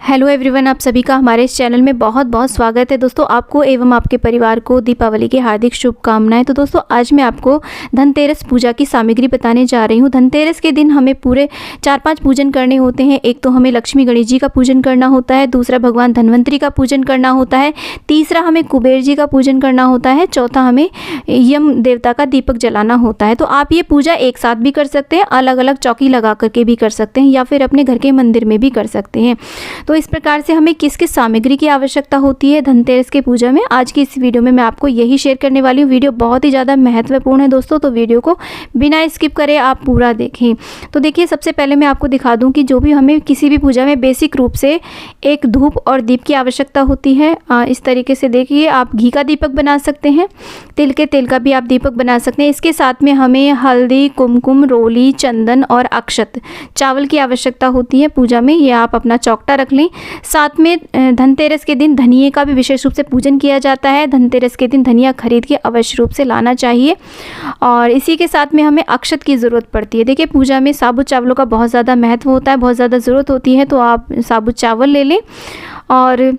Hello everyone, आप सभी का हमारे इस चैनल में बहुत बहुत स्वागत है। दोस्तों, आपको एवं आपके परिवार को दीपावली की हार्दिक शुभकामनाएं। तो दोस्तों, आज मैं आपको धनतेरस पूजा की सामग्री बताने जा रही हूं। धनतेरस के दिन हमें पूरे 4-5 पूजन करने होते हैं। एक तो हमें लक्ष्मी गणेश जी का पूजन करना होता है, दूसरा भगवान धन्वंतरी का पूजन करना होता है, तीसरा हमें कुबेर जी का पूजन करना होता है, चौथा हमें यम देवता का दीपक जलाना होता है। तो आप ये पूजा एक साथ भी कर सकते हैं, अलग अलग चौकी लगा करके भी कर सकते हैं, या फिर अपने घर के मंदिर में भी कर सकते हैं। तो इस प्रकार से हमें किस किस सामग्री की आवश्यकता होती है धनतेरस के पूजा में, आज की इस वीडियो में मैं आपको यही शेयर करने वाली हूँ। वीडियो बहुत ही ज़्यादा महत्वपूर्ण है दोस्तों, तो वीडियो को बिना स्किप करे आप पूरा देखें। तो देखिए, सबसे पहले मैं आपको दिखा दूँ कि जो भी हमें किसी भी पूजा में बेसिक रूप से एक धूप और दीप की आवश्यकता होती है। इस तरीके से देखिए, आप घी का दीपक बना सकते हैं, तिल के तेल का भी आप दीपक बना सकते हैं। इसके साथ में हमें हल्दी, कुमकुम, रोली, चंदन और अक्षत, चावल की आवश्यकता होती है पूजा में। ये आप अपना चौकटा रख लें। साथ में धनतेरस के दिन धनिये का भी विशेष रूप से पूजन किया जाता है। धनतेरस के दिन धनिया खरीद के अवश्य रूप से लाना चाहिए। और इसी के साथ में हमें अक्षत की ज़रूरत पड़ती है। देखिए, पूजा में साबुत चावलों का बहुत ज़्यादा महत्व होता है, बहुत ज़्यादा ज़रूरत होती है, तो आप साबुत चावल ले लें। और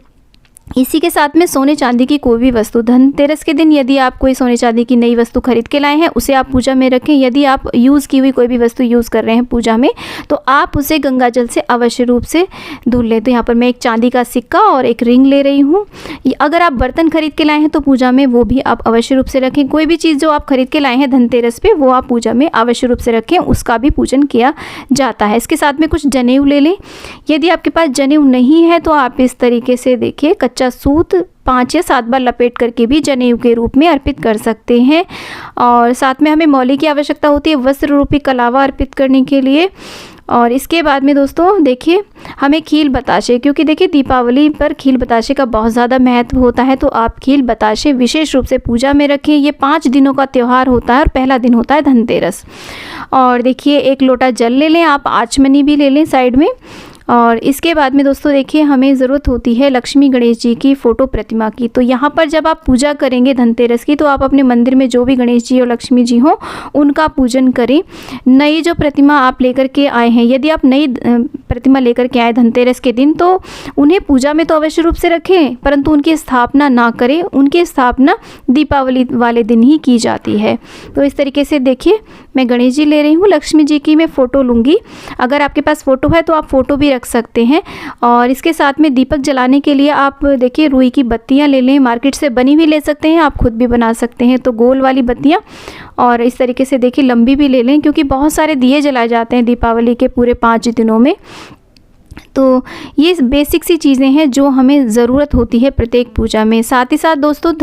इसी के साथ में सोने चांदी की कोई भी वस्तु, धनतेरस के दिन यदि आप कोई सोने चांदी की नई वस्तु खरीद के लाए हैं, उसे आप पूजा में रखें। यदि आप यूज़ की हुई कोई भी वस्तु यूज़ कर रहे हैं पूजा में, तो आप उसे गंगा जल से अवश्य रूप से धुल लें। तो यहाँ पर मैं एक चांदी का सिक्का और एक रिंग ले रही हूँ। अगर आप बर्तन खरीद के लाए हैं तो पूजा में वो भी आप अवश्य रूप से रखें। कोई भी चीज़ जो आप खरीद के लाए हैं धनतेरस पे, वो आप पूजा में अवश्य रूप से रखें, उसका भी पूजन किया जाता है। इसके साथ में कुछ जनेऊ ले लें। यदि आपके पास जनेऊ नहीं है तो आप इस तरीके से देखिए, कच्चा सूत 5 या 7 बार लपेट करके भी जनेऊ के रूप में अर्पित कर सकते हैं। और साथ में हमें मौली की आवश्यकता होती है वस्त्र रूपी कलावा अर्पित करने के लिए। और इसके बाद में दोस्तों देखिए, हमें खील बताशे, क्योंकि देखिए दीपावली पर खील बताशे का बहुत ज़्यादा महत्व होता है, तो आप खील बताशे विशेष रूप से पूजा में रखें। ये 5 दिनों का त्यौहार होता है और पहला दिन होता है धनतेरस। और देखिए, 1 लोटा जल ले लें, आप आचमनी भी ले लें साइड में। और इसके बाद में दोस्तों देखिए, हमें ज़रूरत होती है लक्ष्मी गणेश जी की फ़ोटो प्रतिमा की। तो यहाँ पर जब आप पूजा करेंगे धनतेरस की, तो आप अपने मंदिर में जो भी गणेश जी और लक्ष्मी जी हों, उनका पूजन करें। नई जो प्रतिमा आप लेकर के आए हैं, यदि आप नई प्रतिमा लेकर के आए धनतेरस के दिन, तो उन्हें पूजा में तो अवश्य रूप से रखें, परंतु उनकी स्थापना ना करें। उनकी स्थापना दीपावली वाले दिन ही की जाती है। तो इस तरीके से देखिए, मैं गणेश जी ले रही हूँ, लक्ष्मी जी की मैं फ़ोटो लूँगी। अगर आपके पास फ़ोटो है तो आप फ़ोटो भी रख सकते हैं। और इसके साथ में दीपक जलाने के लिए आप देखिए, रुई की बत्तियां ले लें, मार्केट से बनी हुई ले सकते हैं, आप खुद भी बना सकते हैं, तो गोल वाली बत्तियां। और इस तरीके से देखिए, लंबी भी ले लें, क्योंकि बहुत सारे दिए जलाए जाते हैं दीपावली के पूरे 5 दिनों में। तो ये बेसिक सी चीज़ें हैं जो हमें ज़रूरत होती है प्रत्येक पूजा में। साथ ही साथ दोस्तों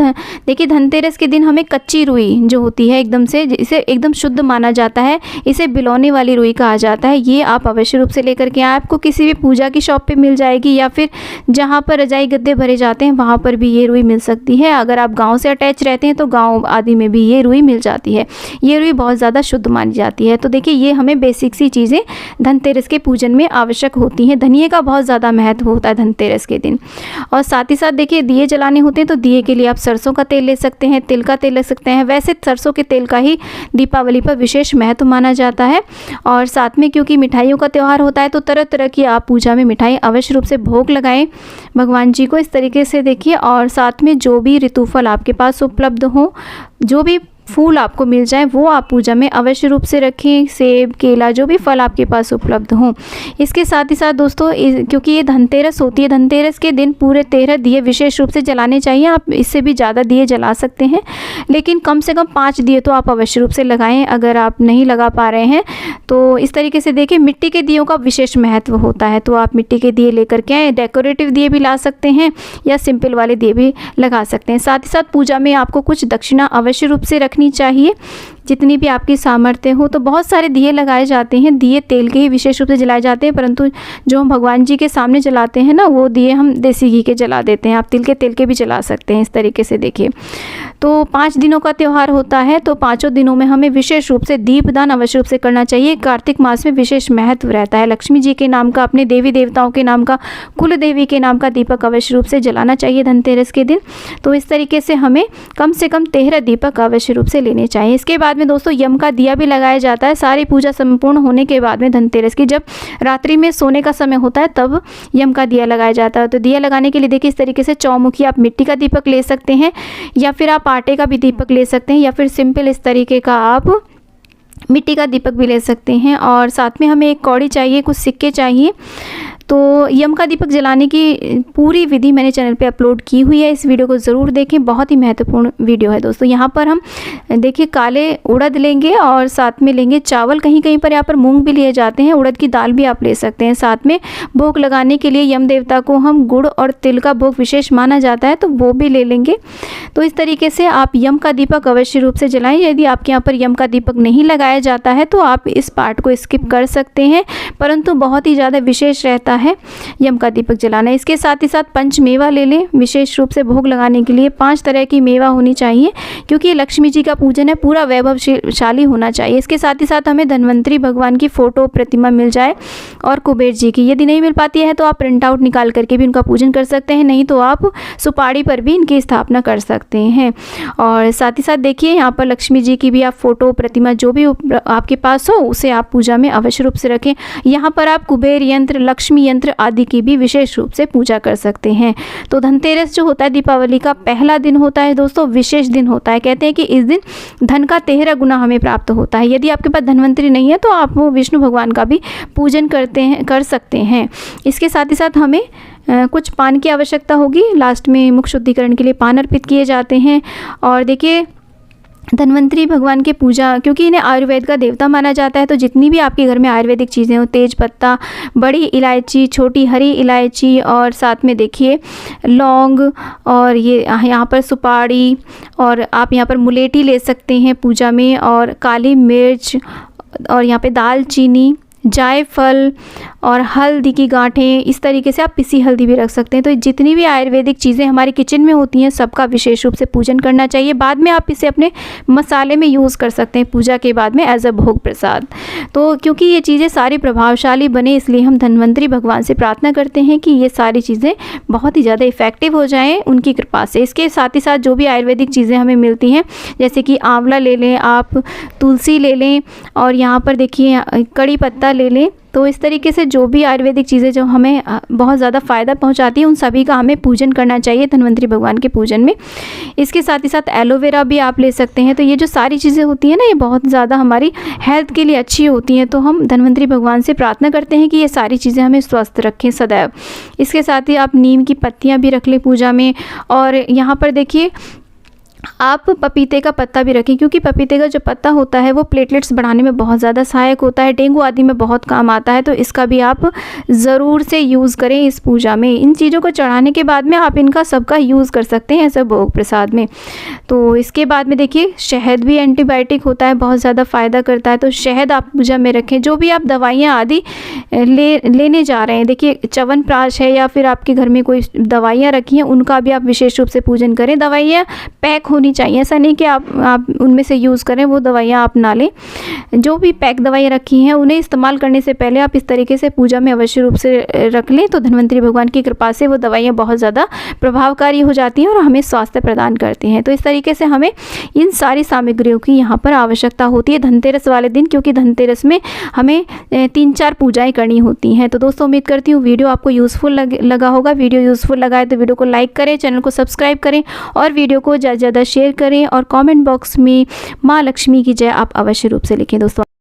देखिए, धनतेरस के दिन हमें कच्ची रुई जो होती है एकदम से, इसे एकदम शुद्ध माना जाता है, इसे बिलौने वाली रुई कहा जाता है। ये आप अवश्य रूप से लेकर के आए। आपको किसी भी पूजा की शॉप पे मिल जाएगी, या फिर जहाँ पर रजाई गद्दे भरे जाते हैं वहाँ पर भी ये रुई मिल सकती है। अगर आप गाँव से अटैच रहते हैं तो गाँव आदि में भी ये रुई मिल जाती है। ये रुई बहुत ज़्यादा शुद्ध मानी जाती है। तो देखिए, ये हमें बेसिक सी चीज़ें धनतेरस के पूजन में आवश्यक होती हैं। धनिये का बहुत ज़्यादा महत्व होता है धनतेरस के दिन। और साथ ही साथ देखिए, दिए जलाने होते हैं, तो दिए के लिए आप सरसों का तेल ले सकते हैं, तिल का तेल ले सकते हैं। वैसे सरसों के तेल का ही दीपावली पर विशेष महत्व माना जाता है। और साथ में क्योंकि मिठाइयों का त्यौहार होता है, तो तरह तरह की आप पूजा में मिठाई अवश्य रूप से भोग लगाएं भगवान जी को, इस तरीके से देखिए। और साथ में जो भी ऋतुफल आपके पास उपलब्ध हो, जो भी फूल आपको मिल जाए, वो आप पूजा में अवश्य रूप से रखें। सेब, केला, जो भी फल आपके पास उपलब्ध हों। इसके साथ ही साथ दोस्तों, क्योंकि ये धनतेरस होती है, धनतेरस के दिन पूरे 13 दिए विशेष रूप से जलाने चाहिए। आप इससे भी ज़्यादा दिए जला सकते हैं, लेकिन कम से कम 5 दिए तो आप अवश्य रूप से लगाएं। अगर आप नहीं लगा पा रहे हैं तो इस तरीके से देखिए, मिट्टी के दियों का विशेष महत्व होता है, तो आप मिट्टी के दिए लेकर के आएँ। डेकोरेटिव दिए भी ला सकते हैं, या सिंपल वाले दिए भी लगा सकते हैं। साथ ही साथ पूजा में आपको कुछ दक्षिणा अवश्य रूप से रखनी चाहिए, जितनी भी आपकी सामर्थ्य हो। तो बहुत सारे दिए लगाए जाते हैं, दिए तेल के ही विशेष रूप से जलाए जाते हैं, परंतु जो हम भगवान जी के सामने जलाते हैं ना, वो दिए हम देसी घी के जला देते हैं। आप तिल के भी जला सकते हैं। इस तरीके से देखिए, तो 5 दिनों का त्यौहार होता है, तो 5 दिनों में हमें विशेष रूप से दीपदान अवश्य रूप से करना चाहिए। कार्तिक मास में विशेष महत्व रहता है। लक्ष्मी जी के नाम का, अपने देवी देवताओं के नाम का, कुल देवी के नाम का दीपक अवश्य रूप से जलाना चाहिए धनतेरस के दिन। तो इस तरीके से हमें कम से कम 13 दीपक अवश्य रूप से लेने चाहिए। इसके बाद बाद में दोस्तों यम का दिया भी लगाया जाता है। सारी पूजा संपूर्ण होने के बाद में धनतेरस की जब रात्रि में सोने का समय होता है तब यम का दिया लगाया जाता है। तो दिया लगाने के लिए देखिए इस तरीके से चौमुखी आप मिट्टी का दीपक ले सकते हैं या फिर आप आटे का भी दीपक ले सकते हैं या फिर सिंपल इस तरीके का आप मिट्टी का दीपक भी ले सकते हैं। और साथ में हमें एक कौड़ी चाहिए, कुछ सिक्के चाहिए। तो यम का दीपक जलाने की पूरी विधि मैंने चैनल पे अपलोड की हुई है, इस वीडियो को ज़रूर देखें, बहुत ही महत्वपूर्ण वीडियो है दोस्तों। यहाँ पर हम देखिए काले उड़द लेंगे और साथ में लेंगे चावल, कहीं कहीं पर यहाँ पर मूंग भी लिए जाते हैं, उड़द की दाल भी आप ले सकते हैं। साथ में भोग लगाने के लिए यम देवता को हम गुड़ और तिल का भोग विशेष माना जाता है, तो वो भी ले लेंगे। तो इस तरीके से आप यम का दीपक अवश्य रूप से जलाएं। यदि आपके यहाँ पर यम का दीपक नहीं लगाया जाता है तो आप इस पार्ट को स्किप कर सकते हैं, परंतु बहुत ही ज़्यादा विशेष रहता है यम का दीपक जलाना। इसके साथ ही साथ पंच मेवा ले लें, विशेष रूप से भोग लगाने के लिए 5 तरह की मेवा होनी चाहिए, क्योंकि ये लक्ष्मी जी का पूजन है, पूरा वैभवशाली होना चाहिए। इसके साथ ही साथ हमें धन्वंतरी भगवान की फ़ोटो प्रतिमा मिल जाए और कुबेर जी की, यदि नहीं मिल पाती है तो आप प्रिंट आउट निकाल करके भी उनका पूजन कर सकते हैं, नहीं तो आप सुपाड़ी पर भी इनकी स्थापना कर सकते हैं। और साथ ही साथ देखिए यहाँ पर लक्ष्मी जी की भी आप फ़ोटो प्रतिमा जो भी आपके पास हो उसे आप पूजा में अवश्य रूप से रखें। यहाँ पर आप कुबेर यंत्र, लक्ष्मी यंत्र आदि की भी विशेष रूप से पूजा कर सकते हैं। तो धनतेरस जो होता है दीपावली का पहला दिन होता है दोस्तों, विशेष दिन होता है। कहते हैं कि इस दिन धन का 13 गुना हमें प्राप्त होता है। यदि आपके पास धन्वंतरी नहीं है तो आप वो विष्णु भगवान का भी पूजन कर सकते हैं। इसके साथ ही साथ हमें कुछ पान की आवश्यकता होगी। लास्ट में मुख शुद्धिकरण के लिए पान अर्पित किए जाते हैं। और देखिए धन्वंतरी भगवान के पूजा, क्योंकि इन्हें आयुर्वेद का देवता माना जाता है, तो जितनी भी आपके घर में आयुर्वेदिक चीज़ें हो, तेज पत्ता, बड़ी इलायची, छोटी हरी इलायची और साथ में देखिए लौंग और ये यहाँ पर सुपारी और आप यहाँ पर मुलेठी ले सकते हैं पूजा में, और काली मिर्च और यहाँ पे दालचीनी, जायफल और हल्दी की गांठें, इस तरीके से आप पिसी हल्दी भी रख सकते हैं। तो जितनी भी आयुर्वेदिक चीज़ें हमारे किचन में होती हैं सबका विशेष रूप से पूजन करना चाहिए। बाद में आप इसे अपने मसाले में यूज़ कर सकते हैं पूजा के बाद में एज अ भोग प्रसाद। तो क्योंकि ये चीज़ें सारी प्रभावशाली बने, इसलिए हम धन्वंतरी भगवान से प्रार्थना करते हैं कि ये सारी चीज़ें बहुत ही ज़्यादा इफ़ेक्टिव हो जाएँ उनकी कृपा से। इसके साथ ही साथ जो भी आयुर्वेदिक चीज़ें हमें मिलती हैं, जैसे कि आंवला ले लें आप, तुलसी ले लें और यहाँ पर देखिए कड़ी पत्ता ले लें। तो इस तरीके से जो भी आयुर्वेदिक चीज़ें जो हमें बहुत ज़्यादा फ़ायदा पहुंचाती हैं उन सभी का हमें पूजन करना चाहिए धन्वंतरी भगवान के पूजन में। इसके साथ ही साथ एलोवेरा भी आप ले सकते हैं। तो ये जो सारी चीज़ें होती हैं ना, ये बहुत ज़्यादा हमारी हेल्थ के लिए अच्छी होती हैं। तो हम धन्वंतरी भगवान से प्रार्थना करते हैं कि ये सारी चीज़ें हमें स्वस्थ रखें सदैव। इसके साथ ही आप नीम की पत्तियाँ भी रख लें पूजा में। और यहाँ पर देखिए आप पपीते का पत्ता भी रखें, क्योंकि पपीते का जो पत्ता होता है वो प्लेटलेट्स बढ़ाने में बहुत ज़्यादा सहायक होता है, डेंगू आदि में बहुत काम आता है। तो इसका भी आप ज़रूर से यूज़ करें इस पूजा में। इन चीज़ों को चढ़ाने के बाद में आप इनका सबका यूज़ कर सकते हैं ऐसे भोग प्रसाद में। तो इसके बाद में देखिए शहद भी एंटीबायोटिक होता है, बहुत ज़्यादा फ़ायदा करता है। तो शहद आप पूजा में रखें। जो भी आप दवाइयाँ आदि लेने जा रहे हैं, देखिए च्यवनप्राश है या फिर आपके घर में कोई दवाइयाँ रखी हैं, उनका भी आप विशेष रूप से पूजन करें। दवाइयाँ पैक होनी चाहिए, ऐसा नहीं कि आप उनमें से यूज़ करें, वो दवाइयाँ आप ना लें। जो भी पैक दवाइयाँ रखी हैं उन्हें इस्तेमाल करने से पहले आप इस तरीके से पूजा में अवश्य रूप से रख लें। तो धन्वंतरी भगवान की कृपा से वो दवाइयाँ बहुत ज़्यादा प्रभावकारी हो जाती हैं और हमें स्वास्थ्य प्रदान करती हैं। तो इस तरीके से हमें इन सारी सामग्रियों की यहाँ पर आवश्यकता होती है धनतेरस वाले दिन, क्योंकि धनतेरस में हमें 3-4 पूजाएँ करनी होती हैं। तो दोस्तों उम्मीद करती हूँ वीडियो आपको यूज़फुल लगा होगा। वीडियो यूज़फुल लगा है तो वीडियो को लाइक करें, चैनल को सब्सक्राइब करें और वीडियो को ज़्यादा से ज़्यादा शेयर करें और कमेंट बॉक्स में माँ लक्ष्मी की जय आप अवश्य रूप से लिखें दोस्तों।